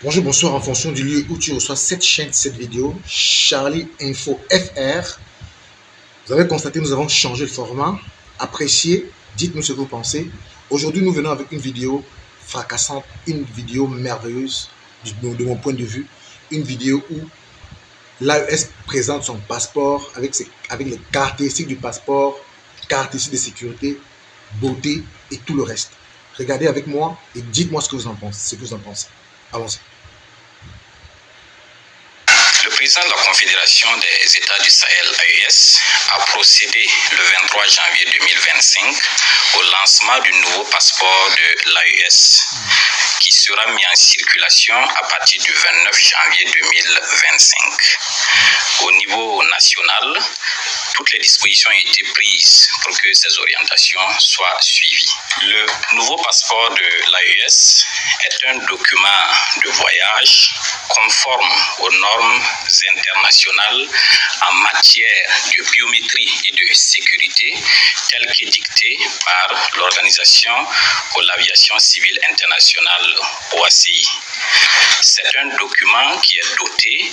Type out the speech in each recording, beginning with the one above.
Bonjour, bonsoir en fonction du lieu où tu reçois cette chaîne, cette vidéo, Charlie Info FR. Vous avez constaté, nous avons changé le format. Appréciez, dites-nous ce que vous pensez. Aujourd'hui, nous venons avec une vidéo fracassante, une vidéo merveilleuse de mon point de vue. Une vidéo où l'AES présente son passeport avec les caractéristiques du passeport, caractéristiques de sécurité, beauté et tout le reste. Regardez avec moi et dites-moi ce que vous en pensez. Allons-y. Le président de la Confédération des États du Sahel, AES, a procédé le 23 janvier 2025 au lancement du nouveau passeport de l'AES qui sera mis en circulation à partir du 29 janvier 2025. Au niveau national, toutes les dispositions ont été prises pour que ces orientations soient suivies. Le nouveau passeport de l'AES est un document de voyage conforme aux normes internationales en matière de biométrie et de sécurité telles qu'édictées par l'Organisation pour l'aviation civile internationale OACI. C'est un document qui est doté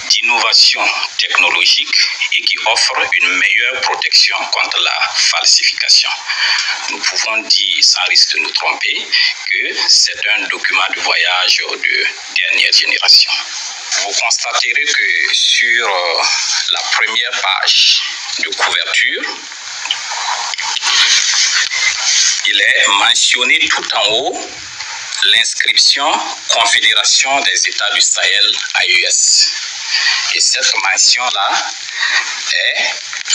d'innovations technologiques et qui offre une meilleure protection contre la falsification. Nous pouvons dire, sans risque de nous tromper, que c'est un document de voyage de dernière génération. Vous constaterez que sur la première page de couverture, il est mentionné tout en haut l'inscription Confédération des États du Sahel AES. Et cette mention-là est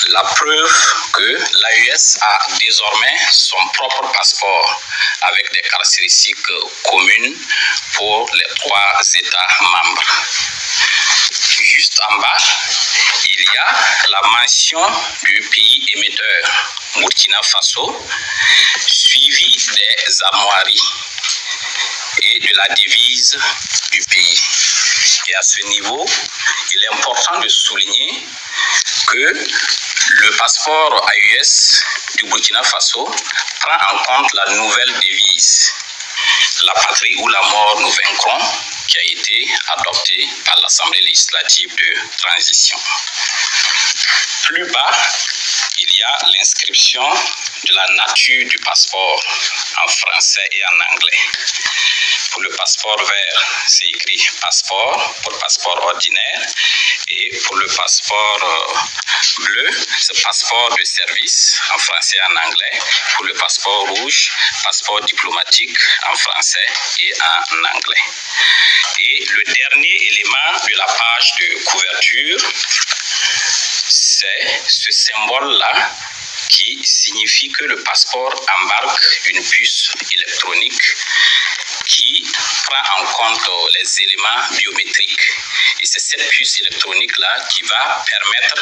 la preuve que l'AES a désormais son propre passeport avec des caractéristiques communes pour les 3 États membres. Juste en bas, il y a la mention du pays émetteur, Burkina Faso, suivi des armoiries et de la devise du pays. Et à ce niveau, il est important de souligner que le passeport AES du Burkina Faso prend en compte la nouvelle devise, la patrie ou la mort nous vaincrons, qui a été adoptée par l'Assemblée législative de transition. Plus bas, il y a l'inscription de la nature du passeport en français et en anglais. Pour le passeport vert, c'est écrit passeport pour passeport ordinaire, et pour le passeport bleu, c'est passeport de service en français et en anglais. Pour le passeport rouge, passeport diplomatique en français et en anglais. Et le dernier élément de la page de couverture, c'est ce symbole-là qui signifie que le passeport embarque une puce électronique qui prend en compte les éléments biométriques. Et c'est cette puce électronique-là qui va permettre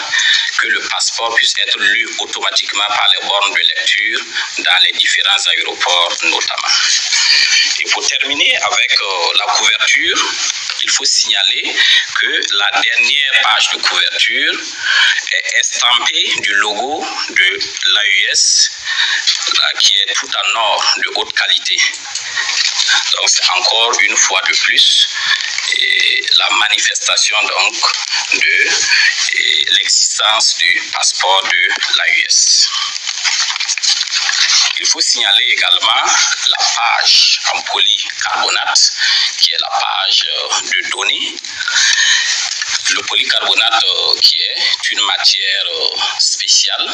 que le passeport puisse être lu automatiquement par les bornes de lecture dans les différents aéroports notamment. Et pour terminer avec la couverture, il faut signaler que la dernière page de couverture est estampée du logo de l'AES qui est tout en or de haute qualité. Donc c'est encore une fois de plus la manifestation donc de l'existence du passeport de l'AES. Il faut signaler également la page en polycarbonate, qui est la page de données. Le polycarbonate qui est une matière spéciale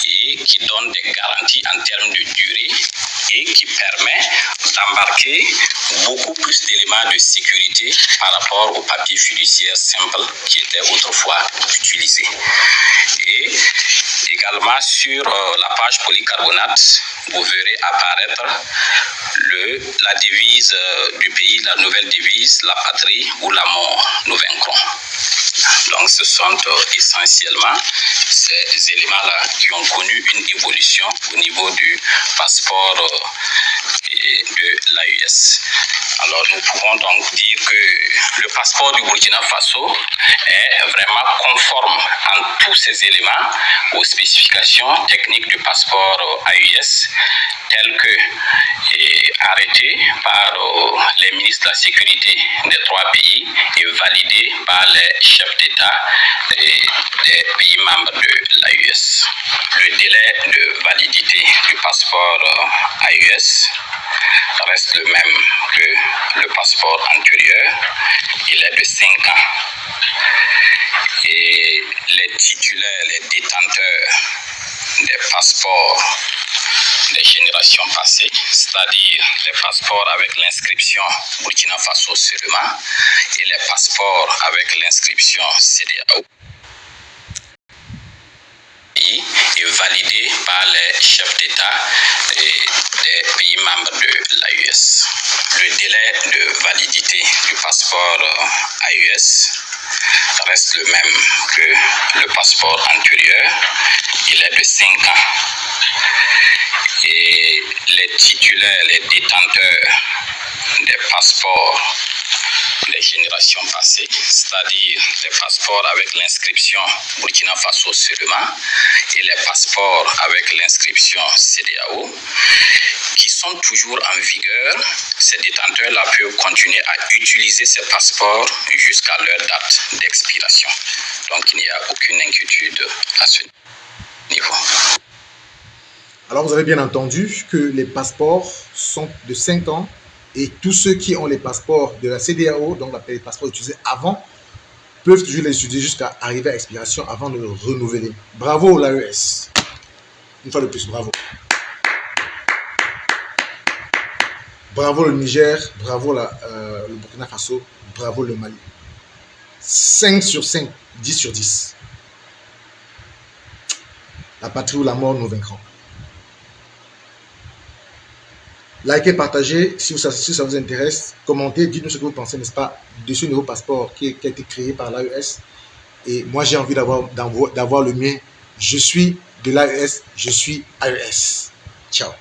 et qui donne des garanties en termes de durée et qui permet d'embarquer beaucoup plus d'éléments de sécurité par rapport au papier fiduciaire simple qui était autrefois utilisé. Et également sur la page polycarbonate, vous verrez apparaître la devise du pays, la nouvelle devise, la patrie ou la mort, nous vaincrons. Donc ce sont essentiellement ces éléments-là qui ont connu une évolution au niveau du passeport de l'AES. Alors nous pouvons donc dire que le passeport du Burkina Faso est vraiment conforme en tous ces éléments aux spécifications techniques du passeport AES, tel que arrêté par les ministres de la sécurité des 3 pays et validé par les chefs d'État des pays membres de l'AES. Le délai de validité du passeport AES reste le même que le passeport antérieur, il est de 5 ans. Et les titulaires, les détenteurs des passeports des générations passées, c'est-à-dire les passeports avec l'inscription Burkina Faso seulement et les passeports avec l'inscription CEDEAO, est validé par les chefs d'État des pays membres de l'AES. Le délai de validité du passeport AES reste le même que le passeport antérieur, il est de 5 ans. Et les titulaires, les détenteurs des passeports des générations passées, c'est-à-dire les passeports avec l'inscription Burkina Faso seulement et les passeports avec l'inscription CEDEAO, qui sont toujours en vigueur, ces détenteurs-là peuvent continuer à utiliser ces passeports jusqu'à leur date d'expiration. Donc il n'y a aucune inquiétude à ce niveau. Alors vous avez bien entendu que les passeports sont de 5 ans et tous ceux qui ont les passeports de la CEDEAO, donc les passeports utilisés avant, peuvent toujours les utiliser jusqu'à arriver à expiration avant de le renouveler. Bravo l'AES. Une fois de plus, bravo. Bravo le Niger, bravo le Burkina Faso, bravo le Mali. 5 sur 5, 10 sur 10. La patrie ou la mort, nous vaincrons. Likez, partagez si ça vous intéresse. Commentez, dites-nous ce que vous pensez, n'est-ce pas, de ce nouveau passeport qui a été créé par l'AES. Et moi, j'ai envie d'avoir le mien. Je suis de l'AES, je suis AES. Ciao.